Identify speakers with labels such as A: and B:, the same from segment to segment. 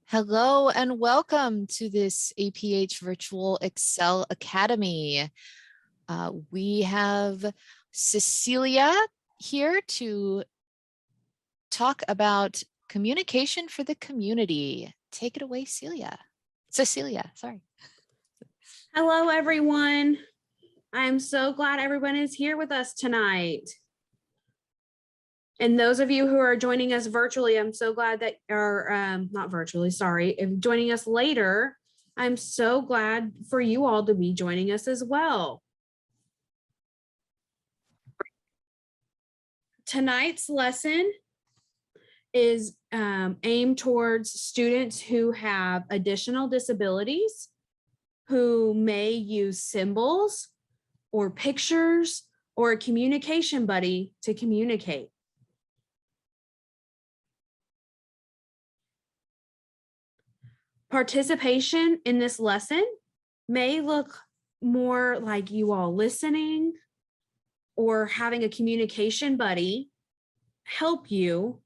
A: Hello and welcome to this APH Virtual Excel Academy. We have Cecilia here to talk about communication for the community. Take it away, Cecilia, sorry.
B: Hello, everyone. I'm so glad everyone is here with us tonight. And those of you who are joining us virtually, I'm so glad that are not virtually, sorry, if joining us later, I'm so glad for you all to be joining us as well. Tonight's lesson is aimed towards students who have additional disabilities, who may use symbols or pictures or a communication buddy to communicate. Participation in this lesson may look more like you all listening or having a communication buddy help you.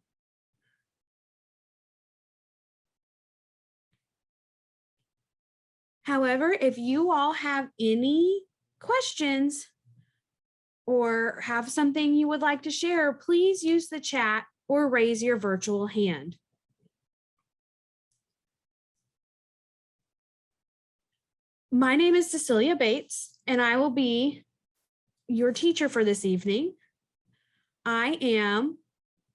B: However, if you all have any questions or have something you would like to share, please use the chat or raise your virtual hand. My name is Cecilia Bates, and I will be your teacher for this evening. I am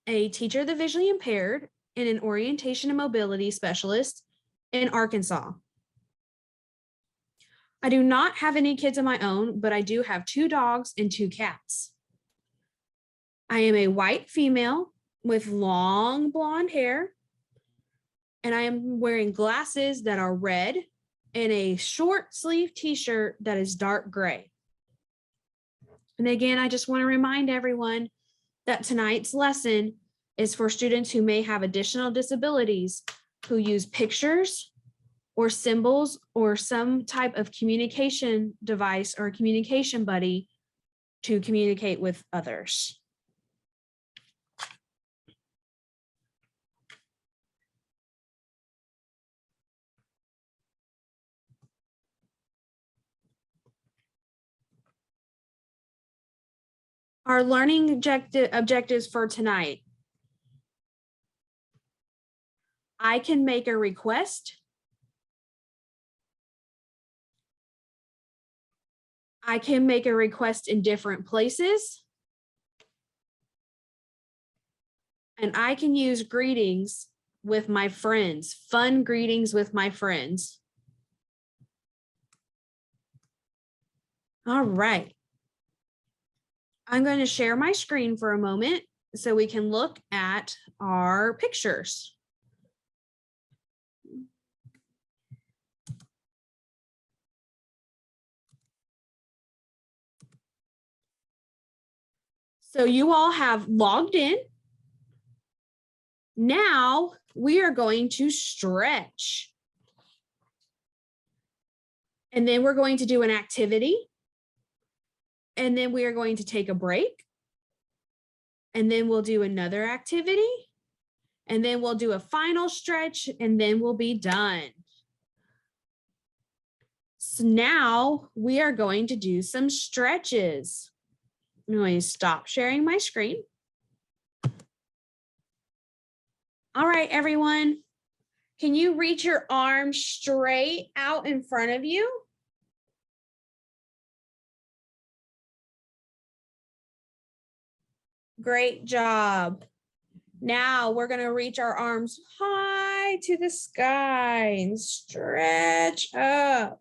B: a teacher of the visually impaired and an orientation and mobility specialist in Arkansas. I do not have any kids of my own, but I do have 2 dogs and 2 cats. I am a white female with long blonde hair, and I am wearing glasses that are red and a short sleeve t-shirt that is dark gray. And again, I just want to remind everyone that tonight's lesson is for students who may have additional disabilities, who use pictures or symbols or some type of communication device or communication buddy to communicate with others. Our learning objectives for tonight. I can make a request. I can make a request in different places. And I can use greetings with my friends, fun greetings with my friends. All right. I'm going to share my screen for a moment so we can look at our pictures. So you all have logged in. Now we are going to stretch. And then we're going to do an activity. And then we are going to take a break. And then we'll do another activity. And then we'll do a final stretch, and then we'll be done. So now we are going to do some stretches. I'm going to stop sharing my screen. All right, everyone. Can you reach your arms straight out in front of you? Great job. Now we're going to reach our arms high to the sky and stretch up.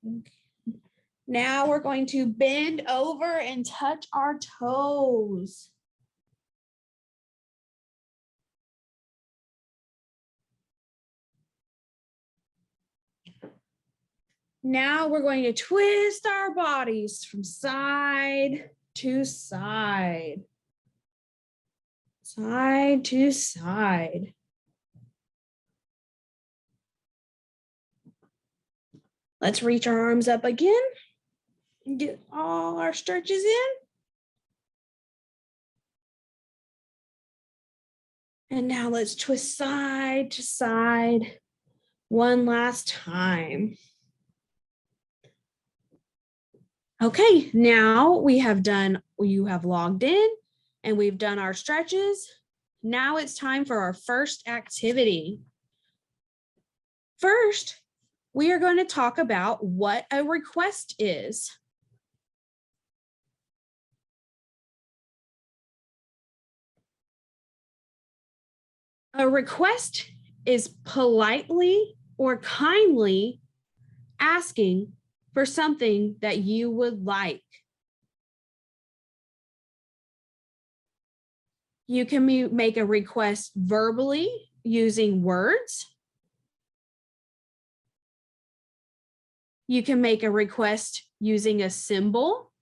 B: Okay. Now we're going to bend over and touch our toes. Now we're going to twist our bodies from side to side. Side to side. Let's reach our arms up again and get all our stretches in. And now let's twist side to side one last time. Okay, now you have logged in and we've done our stretches. Now it's time for our first activity. First, we are going to talk about what a request is. A request is politely or kindly asking for something that you would like. You can make a request verbally using words. You can make a request using a symbol.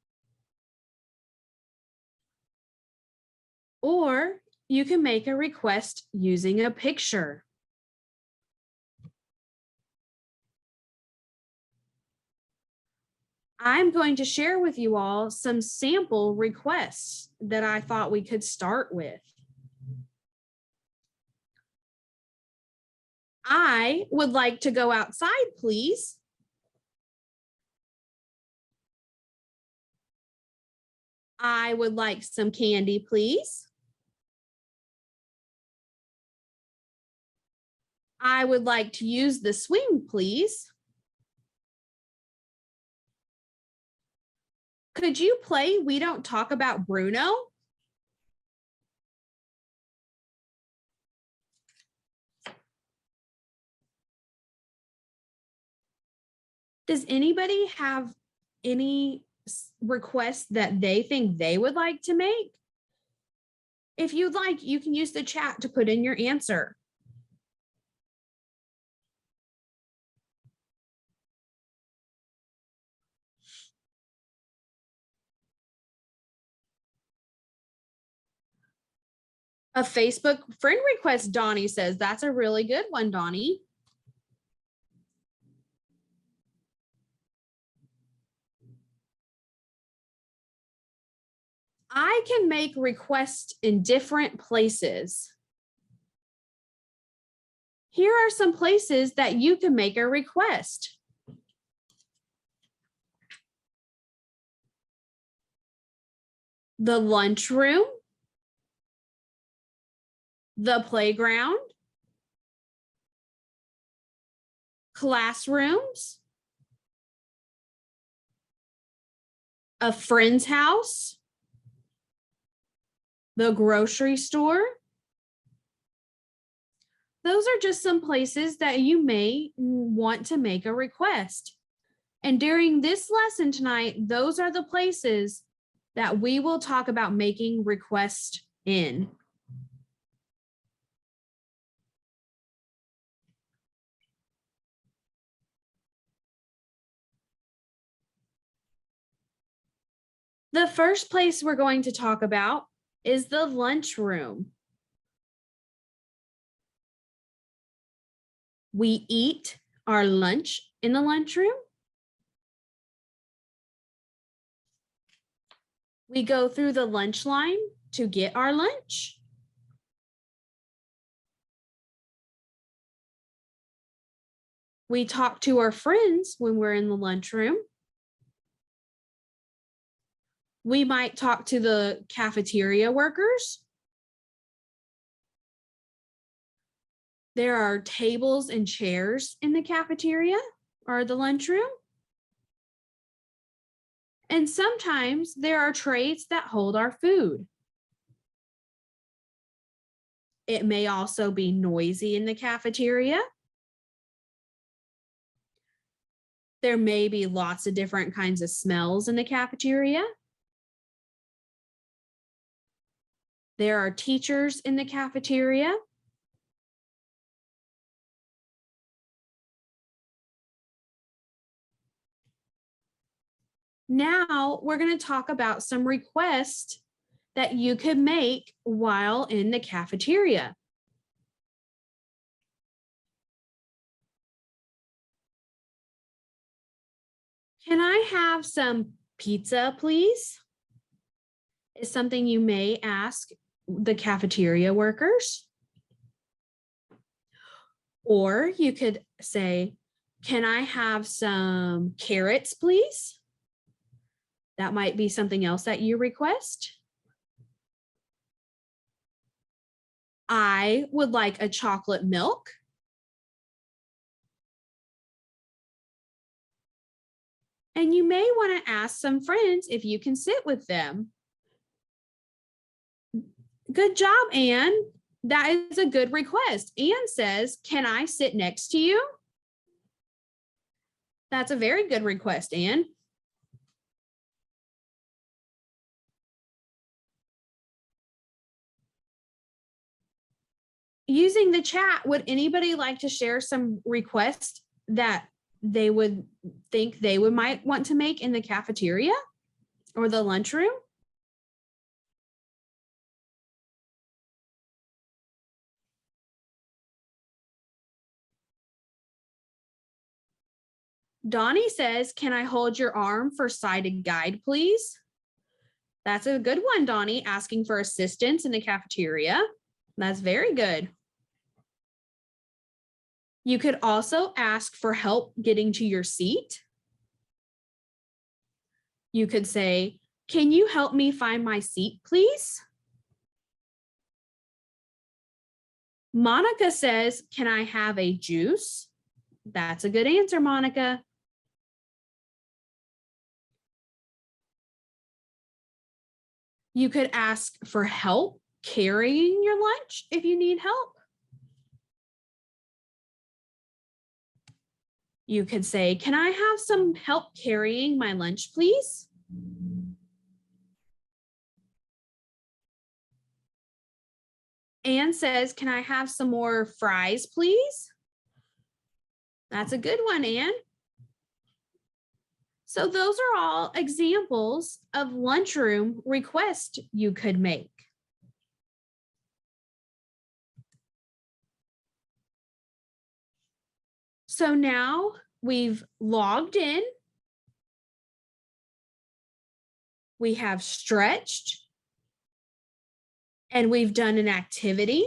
B: Or you can make a request using a picture. I'm going to share with you all some sample requests that I thought we could start with. I would like to go outside, please. I would like some candy, please. I would like to use the swing, please. Could you play We Don't Talk About Bruno? Does anybody have any requests that they think they would like to make? If you'd like, you can use the chat to put in your answer. A Facebook friend request, Donnie says. That's a really good one, Donnie. I can make requests in different places. Here are some places that you can make a request. The lunchroom, the playground, classrooms, a friend's house, the grocery store. Those are just some places that you may want to make a request. And during this lesson tonight, those are the places that we will talk about making requests in. The first place we're going to talk about is the lunchroom. We eat our lunch in the lunchroom. We go through the lunch line to get our lunch. We talk to our friends when we're in the lunchroom. We might talk to the cafeteria workers. There are tables and chairs in the cafeteria or the lunchroom. And sometimes there are trays that hold our food. It may also be noisy in the cafeteria. There may be lots of different kinds of smells in the cafeteria. There are teachers in the cafeteria. Now we're going to talk about some requests that you could make while in the cafeteria. Can I have some pizza, please? Is something you may ask the cafeteria workers. Or you could say, can I have some carrots, please? That might be something else that you request. I would like a chocolate milk. And you may want to ask some friends if you can sit with them. Good job, Anne. That is a good request. Anne says, can I sit next to you? That's a very good request, Anne. Using the chat, would anybody like to share some requests that they would think they might want to make in the cafeteria or the lunchroom? Donnie says, can I hold your arm for sighted guide, please? That's a good one, Donnie, asking for assistance in the cafeteria. That's very good. You could also ask for help getting to your seat. You could say, can you help me find my seat, please? Monica says, can I have a juice? That's a good answer, Monica. You could ask for help carrying your lunch if you need help. You could say, can I have some help carrying my lunch, please? Anne says, can I have some more fries, please? That's a good one, Anne. So those are all examples of lunchroom requests you could make. So now we've logged in. We have stretched. And we've done an activity.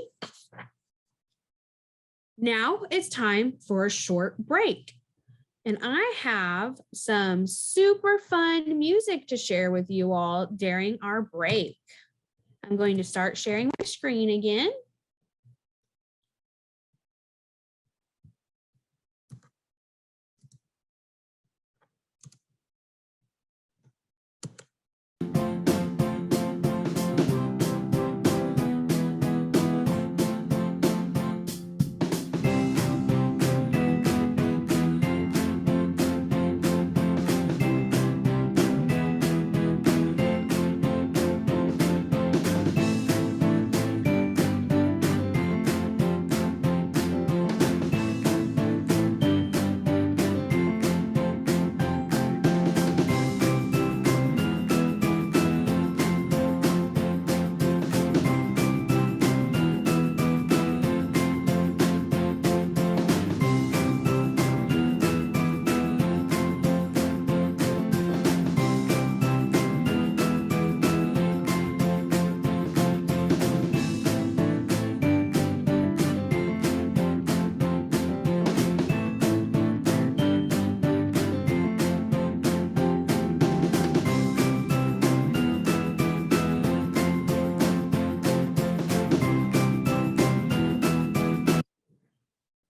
B: Now it's time for a short break. And I have some super fun music to share with you all during our break. I'm going to start sharing my screen again.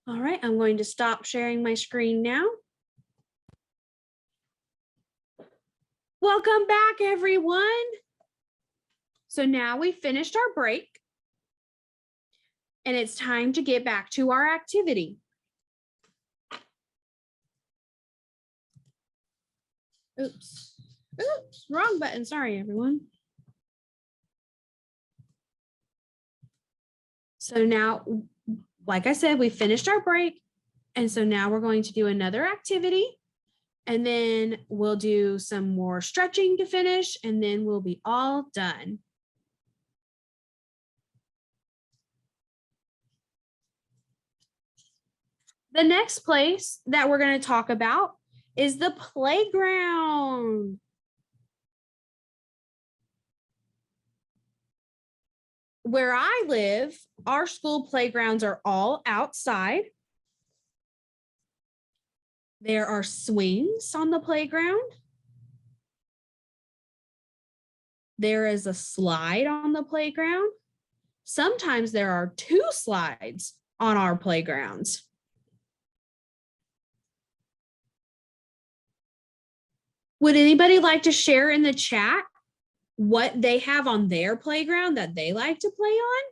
B: All right, I'm going to stop sharing my screen now. Welcome back, everyone. So now we finished our break and it's time to get back to our activity. Oops, wrong button. Sorry, everyone. So now, like I said, we finished our break. And so now we're going to do another activity. And then we'll do some more stretching to finish, and then we'll be all done. The next place that we're going to talk about is the playground. Where I live, our school playgrounds are all outside. There are swings on the playground. There is a slide on the playground. Sometimes there are 2 slides on our playgrounds. Would anybody like to share in the chat what they have on their playground that they like to play on?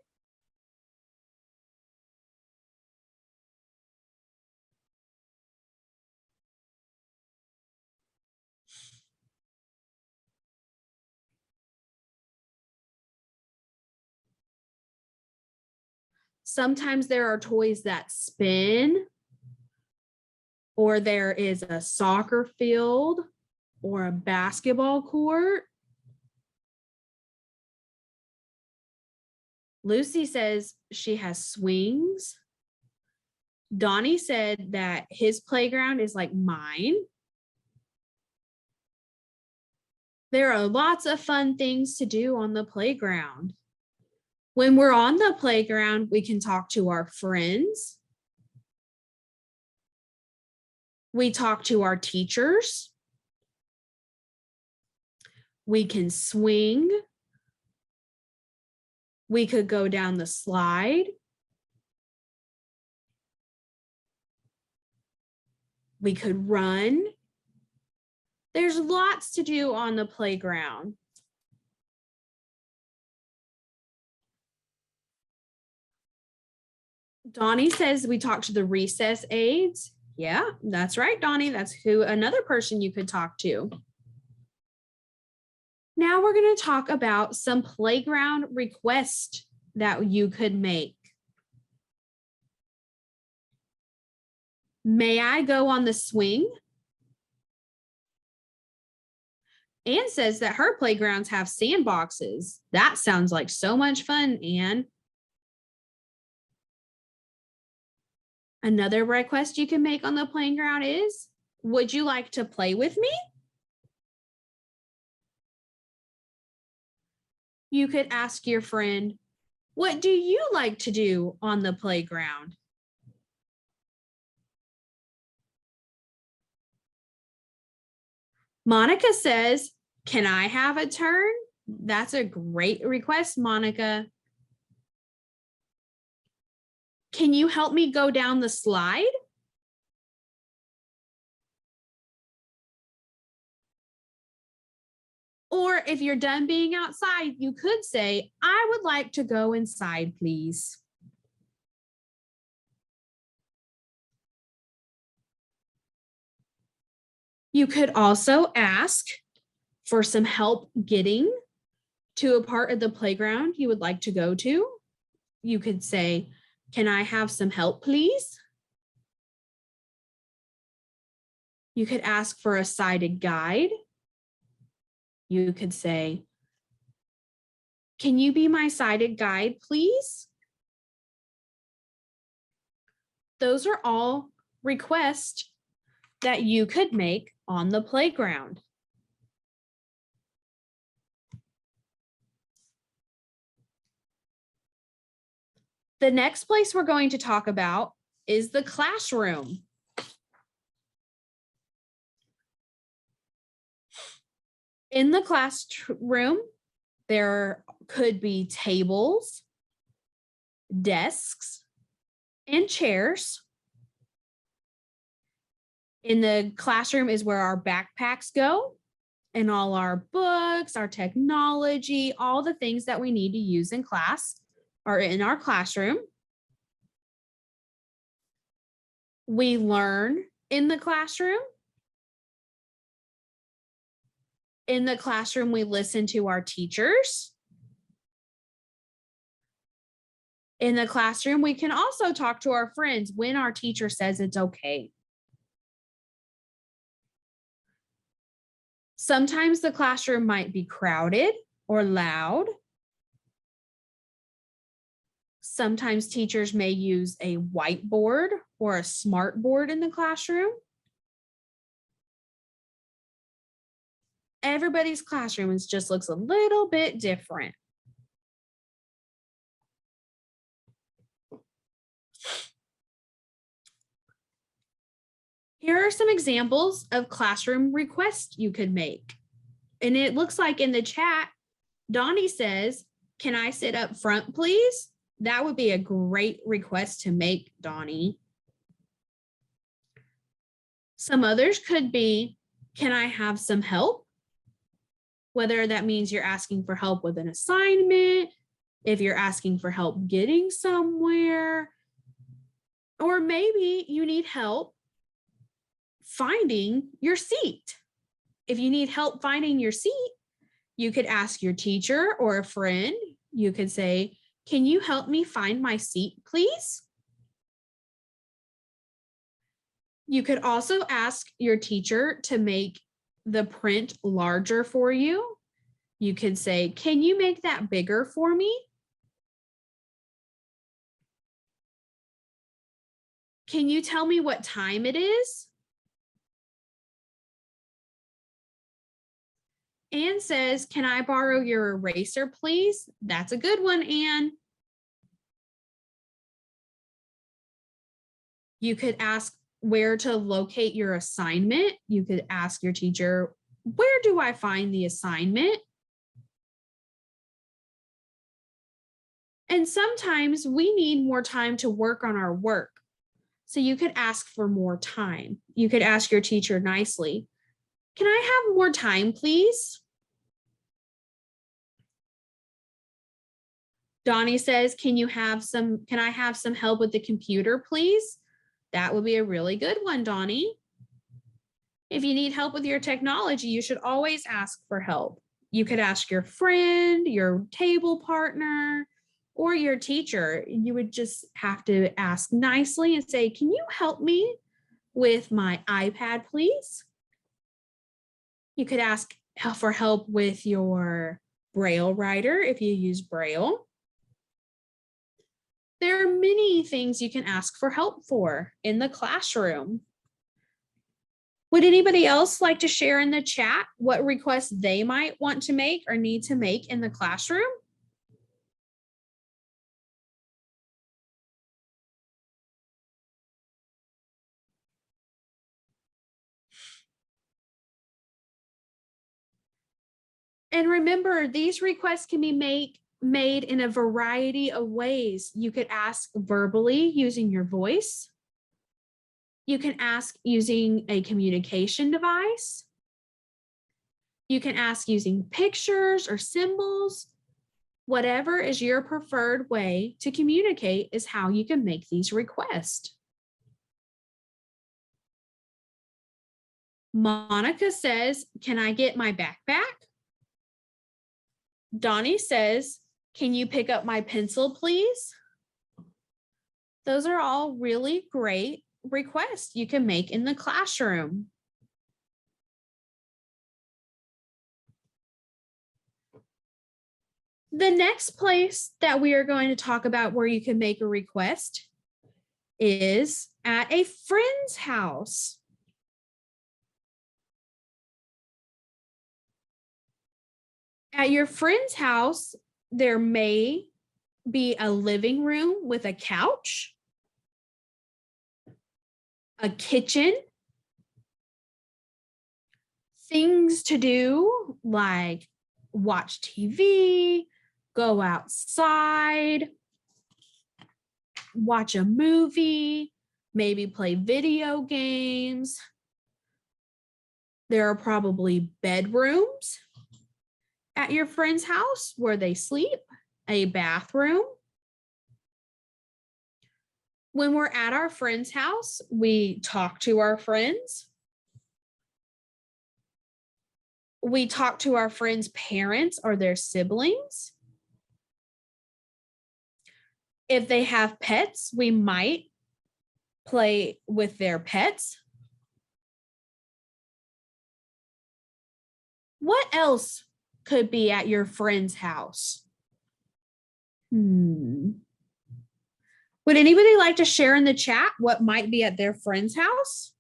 B: Sometimes there are toys that spin, or there is a soccer field or a basketball court. Lucy says she has swings. Donnie said that his playground is like mine. There are lots of fun things to do on the playground. When we're on the playground, we can talk to our friends. We talk to our teachers. We can swing. We could go down the slide. We could run. There's lots to do on the playground. Donnie says we talk to the recess aides. Yeah, that's right, Donnie. That's who another person you could talk to. Now we're going to talk about some playground requests that you could make. May I go on the swing? Anne says that her playgrounds have sandboxes. That sounds like so much fun, Anne. Another request you can make on the playground is, would you like to play with me? You could ask your friend, what do you like to do on the playground? Monica says, can I have a turn? That's a great request, Monica. Can you help me go down the slide? Or if you're done being outside, you could say, I would like to go inside, please. You could also ask for some help getting to a part of the playground you would like to go to. You could say, can I have some help, please? You could ask for a sighted guide. You could say, can you be my sighted guide, please? Those are all requests that you could make on the playground. The next place we're going to talk about is the classroom. In the classroom, there could be tables, desks, and chairs. In the classroom is where our backpacks go, and all our books, our technology, all the things that we need to use in class are in our classroom. We learn in the classroom. In the classroom, we listen to our teachers. In the classroom, we can also talk to our friends when our teacher says it's okay. Sometimes the classroom might be crowded or loud. Sometimes teachers may use a whiteboard or a smart board in the classroom. Everybody's classroom just looks a little bit different. Here are some examples of classroom requests you could make. And it looks like in the chat, Donnie says, "Can I sit up front, please?" That would be a great request to make, Donnie. Some others could be, "Can I have some help?" Whether that means you're asking for help with an assignment, if you're asking for help getting somewhere, or maybe you need help finding your seat. If you need help finding your seat, you could ask your teacher or a friend. You could say, "Can you help me find my seat, please?" You could also ask your teacher to make the print larger for you. You could say, "Can you make that bigger for me?" "Can you tell me what time it is?" Anne says, "Can I borrow your eraser, please?" That's a good one, Anne. You could ask where to locate your assignment. You could ask your teacher, "Where do I find the assignment?" And sometimes we need more time to work on our work. So you could ask for more time. You could ask your teacher nicely, "Can I have more time, please?" Donnie says, can I have some help with the computer, please?" That would be a really good one, Donnie. If you need help with your technology, you should always ask for help. You could ask your friend, your table partner, or your teacher. You would just have to ask nicely and say, "Can you help me with my iPad, please?" You could ask for help with your Braille writer if you use Braille. There are many things you can ask for help for in the classroom. Would anybody else like to share in the chat what requests they might want to make or need to make in the classroom? And remember, these requests can be made in a variety of ways. You could ask verbally using your voice. You can ask using a communication device. You can ask using pictures or symbols. Whatever is your preferred way to communicate is how you can make these requests. Monica says, "Can I get my backpack?" Donnie says, "Can you pick up my pencil, please?" Those are all really great requests you can make in the classroom. The next place that we are going to talk about where you can make a request is at a friend's house. At your friend's house, there may be a living room with a couch, a kitchen, things to do like watch TV, go outside, watch a movie, maybe play video games. There are probably bedrooms at your friend's house where they sleep, a bathroom. When we're at our friend's house, we talk to our friends. We talk to our friends' parents or their siblings. If they have pets, we might play with their pets. What else could be at your friend's house? Would anybody like to share in the chat what might be at their friend's house?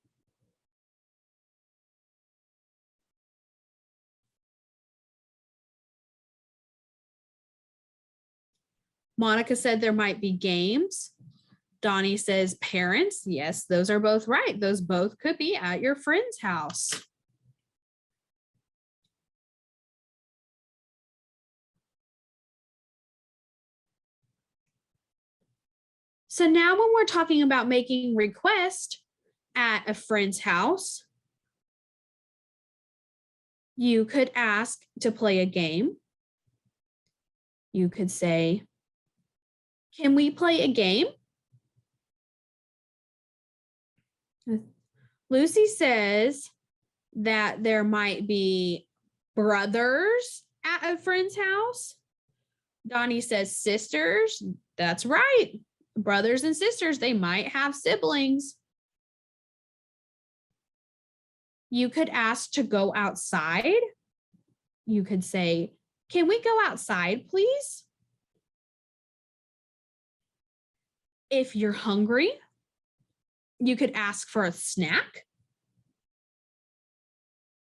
B: Monica said there might be games. Donnie says parents. Yes, those are both right. Those both could be at your friend's house. So now when we're talking about making requests at a friend's house, you could ask to play a game. You could say, can we play a game? Lucy says that there might be brothers at a friend's house. Donnie says sisters. That's right. Brothers and sisters, they might have siblings. You could ask to go outside. You could say, can we go outside, please? If you're hungry, you could ask for a snack.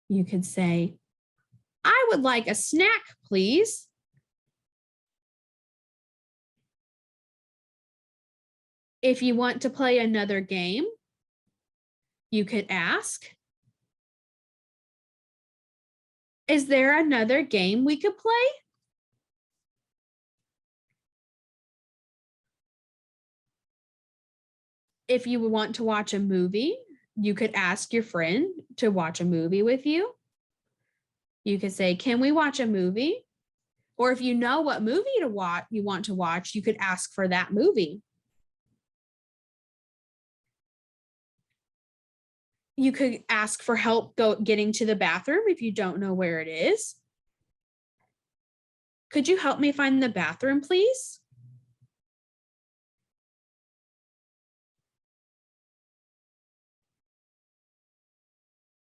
B: You could say, I would like a snack, please. If you want to play another game, you could ask, is there another game we could play? If you want to watch a movie, you could ask your friend to watch a movie with you. You could say, can we watch a movie? Or if you know what movie to watch, you want to watch, you could ask for that movie. You could ask for help getting to the bathroom if you don't know where it is. Could you help me find the bathroom, please?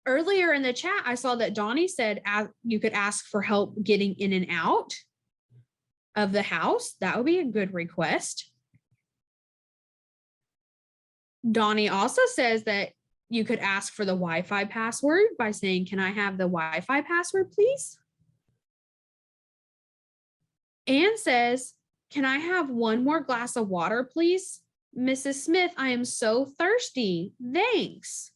B: Earlier in the chat, I saw that Donnie said you could ask for help getting in and out of the house. That would be a good request. Donnie also says that you could ask for the Wi-Fi password by saying, can I have the Wi-Fi password, please? Anne says, can I have one more glass of water, please? Mrs. Smith, I am so thirsty. Thanks.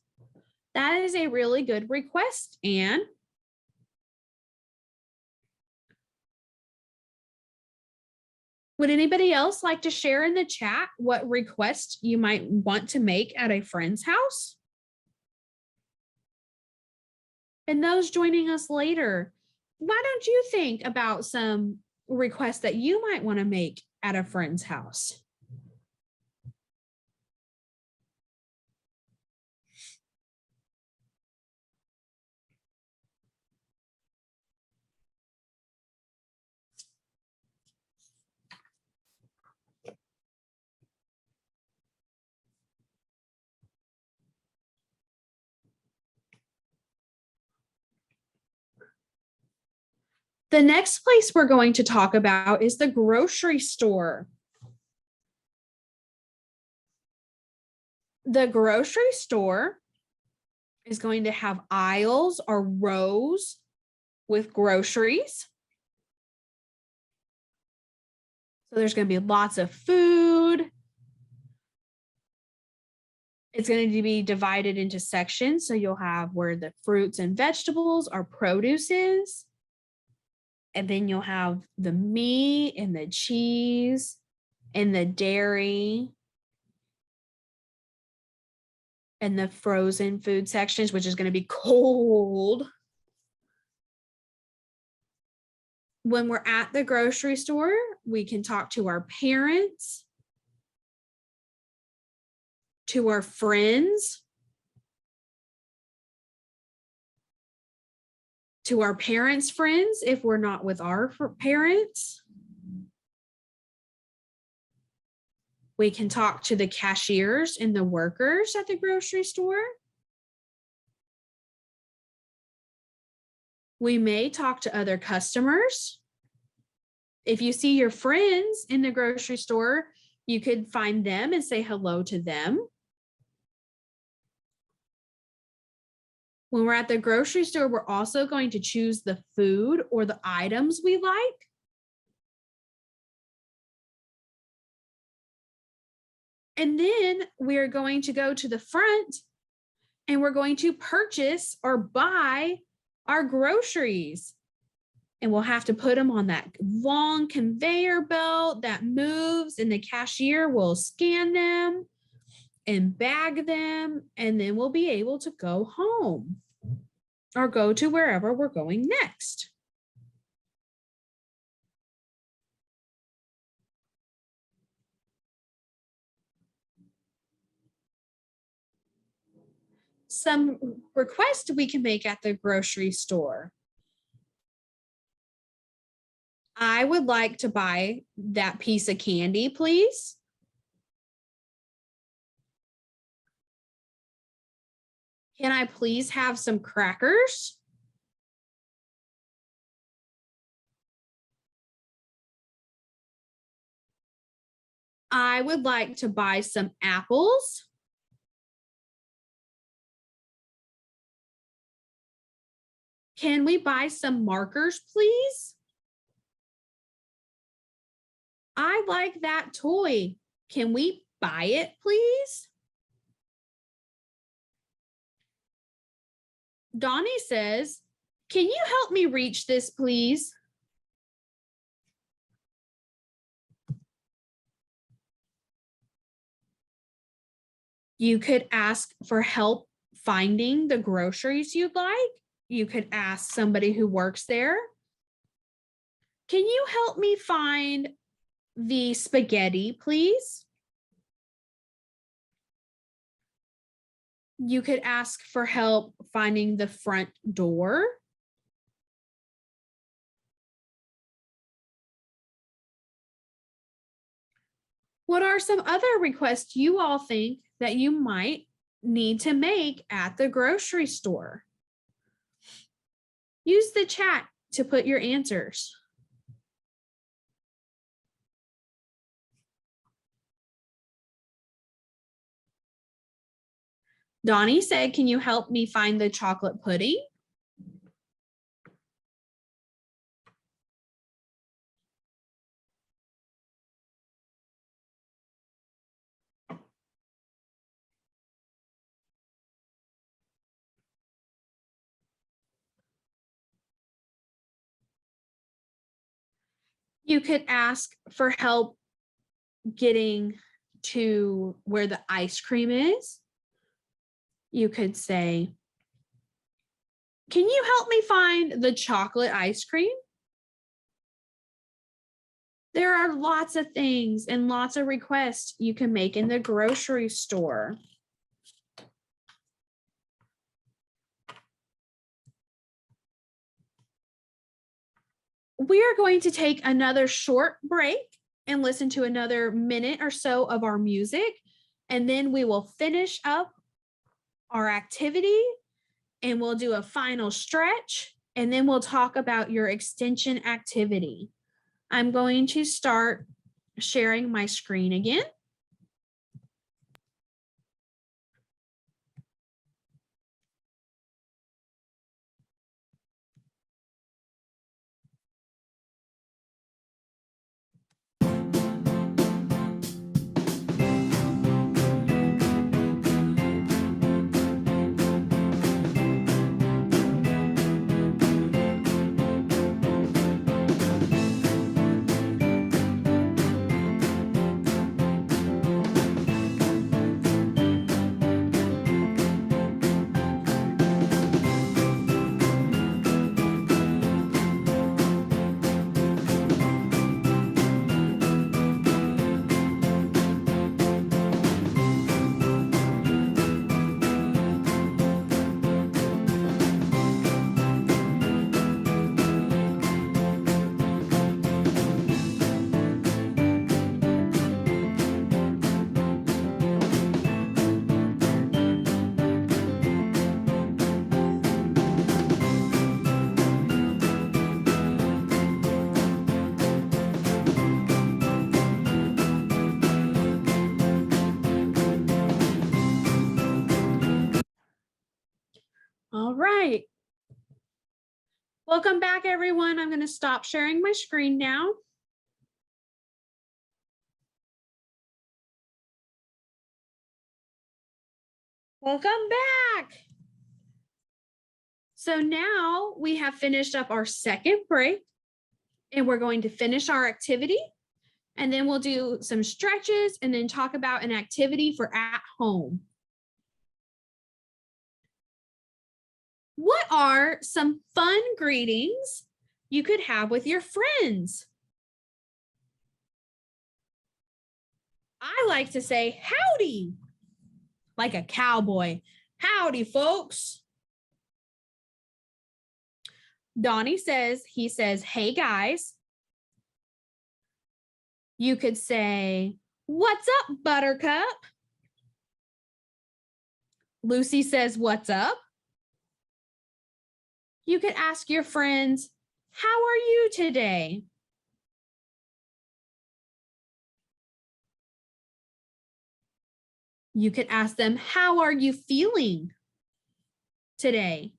B: That is a really good request, Anne. Would anybody else like to share in the chat what request you might want to make at a friend's house? And those joining us later, why don't you think about some requests that you might want to make at a friend's house? The next place we're going to talk about is the grocery store. The grocery store is going to have aisles or rows with groceries. So there's going to be lots of food. It's going to be divided into sections. So you'll have where the fruits and vegetables or produce is. And then you'll have the meat and the cheese and the dairy and the frozen food sections, which is going to be cold. When we're at the grocery store, we can talk to our parents, to our friends, to our parents' friends if we're not with our parents. We can talk to the cashiers and the workers at the grocery store. We may talk to other customers. If you see your friends in the grocery store, you could find them and say hello to them. When we're at the grocery store, we're also going to choose the food or the items we like. And then we're going to go to the front and we're going to purchase or buy our groceries. And we'll have to put them on that long conveyor belt that moves, and the cashier will scan them and bag them, and then we'll be able to go home or go to wherever we're going next. Some requests we can make at the grocery store. I would like to buy that piece of candy, please. Can I please have some crackers? I would like to buy some apples. Can we buy some markers, please? I like that toy. Can we buy it, please? Donnie says, can you help me reach this, please? You could ask for help finding the groceries you'd like. You could ask somebody who works there. Can you help me find the spaghetti, please? You could ask for help finding the front door. What are some other requests you all think that you might need to make at the grocery store? Use the chat to put your answers. Donnie said, can you help me find the chocolate pudding? You could ask for help getting to where the ice cream is. You could say, can you help me find the chocolate ice cream? There are lots of things and lots of requests you can make in the grocery store. We are going to take another short break and listen to another minute or so of our music, and then we will finish up our activity and we'll do a final stretch, and then we'll talk about your extension activity. I'm going to start sharing my screen again. All right. Welcome back, everyone. I'm going to stop sharing my screen now. Welcome back. So now we have finished up our second break and we're going to finish our activity and then we'll do some stretches and then talk about an activity for at home. What are some fun greetings you could have with your friends? I like to say howdy, like a cowboy. Howdy, folks. Donnie says, hey guys. You could say, what's up, Buttercup? Lucy says, what's up? You could ask your friends, how are you today? You could ask them, how are you feeling today?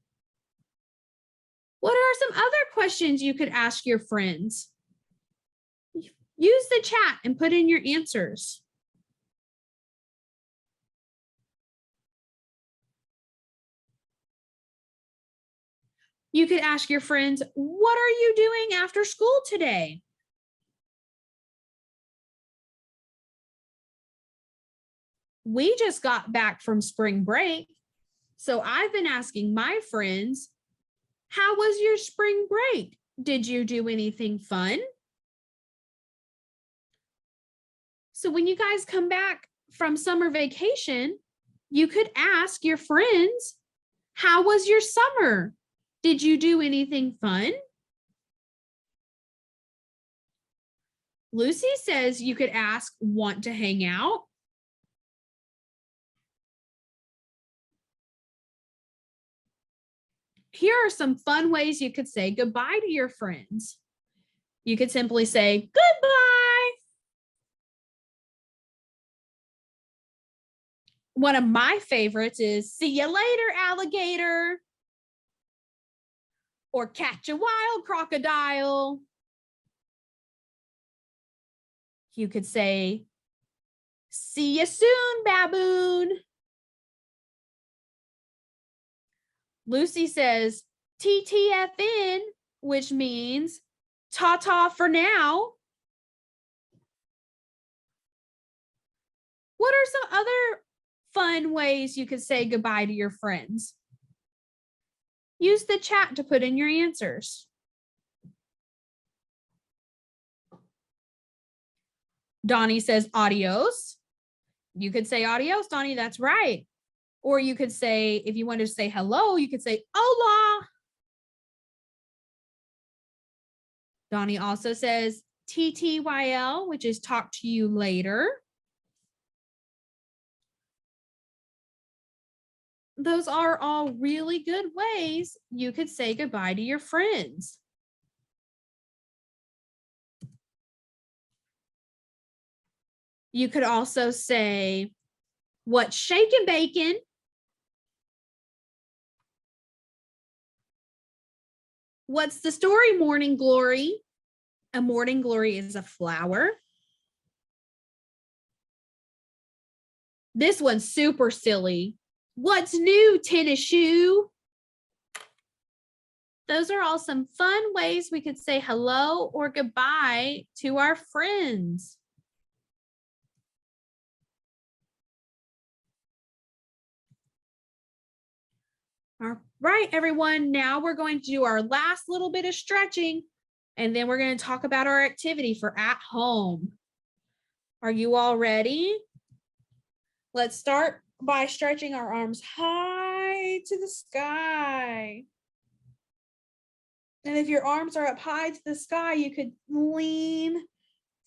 B: What are some other questions you could ask your friends? Use the chat and put in your answers. You could ask your friends, what are you doing after school today? We just got back from spring break, so I've been asking my friends, how was your spring break? Did you do anything fun? So when you guys come back from summer vacation, you could ask your friends, how was your summer? Did you do anything fun? Lucy says you could ask, want to hang out? Here are some fun ways you could say goodbye to your friends. You could simply say goodbye. One of my favorites is see you later, alligator. Or catch a wild crocodile. You could say, see you soon, baboon. Lucy says, TTFN, which means ta-ta for now. What are some other fun ways you could say goodbye to your friends? Use the chat to put in your answers. Donnie says adios. You could say adios, Donnie, that's right. Or you could say, if you wanted to say hello, you could say hola. Donnie also says TTYL, which is talk to you later. Those are all really good ways you could say goodbye to your friends. You could also say, what's shaking bacon? What's the story, morning glory? A morning glory is a flower. This one's super silly. What's new, tennis shoe? Those are all some fun ways we could say hello or goodbye to our friends. All right, everyone. Now we're going to do our last little bit of stretching, and then we're going to talk about our activity for at home. Are you all ready? Let's start by stretching our arms high to the sky. And if your arms are up high to the sky, you could lean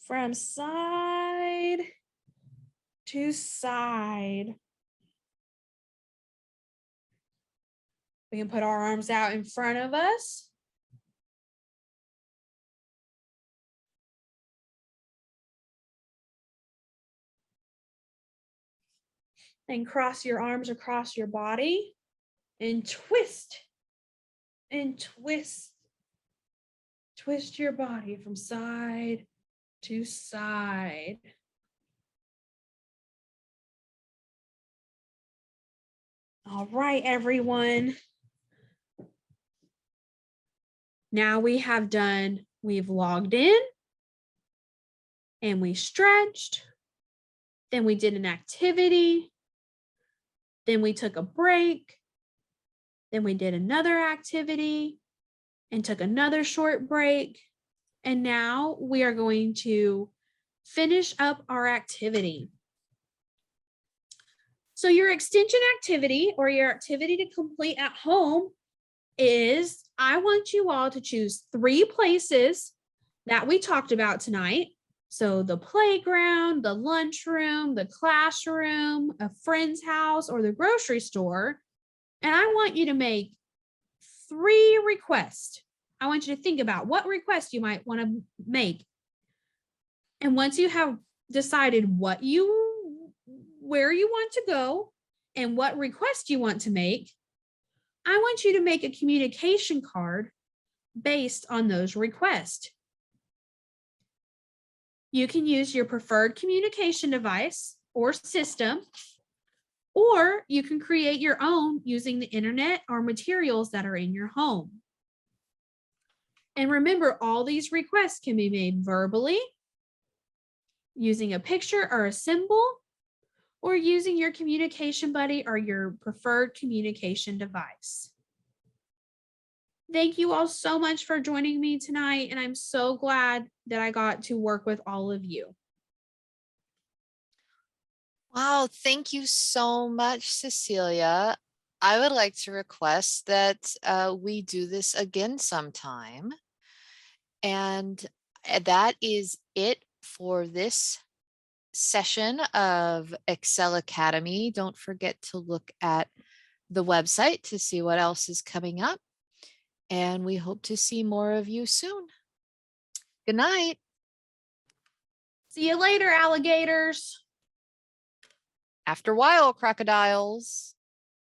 B: from side to side. We can put our arms out in front of us. And cross your arms across your body and twist and twist. Twist your body from side to side. All right, everyone. Now we've logged in and we stretched. Then we did an activity. Then we took a break. Then we did another activity and took another short break. And now we are going to finish up our activity. So your extension activity or your activity to complete at home is I want you all to choose 3 places that we talked about tonight. So the playground, the lunchroom, the classroom, a friend's house, or the grocery store. And I want you to make 3 requests. I want you to think about what request you might want to make. And once you have decided where you want to go and what request you want to make, I want you to make a communication card based on those requests. You can use your preferred communication device or system, or you can create your own using the internet or materials that are in your home. And remember, all these requests can be made verbally, using a picture or a symbol, or using your communication buddy or your preferred communication device. Thank you all so much for joining me tonight, and I'm so glad that I got to work with all of you.
A: Wow, thank you so much, Cecilia. I would like to request that we do this again sometime. And that is it for this session of Excel Academy. Don't forget to look at the website to see what else is coming up. And we hope to see more of you soon. Good night.
B: See you later, alligators.
A: After a while, crocodiles.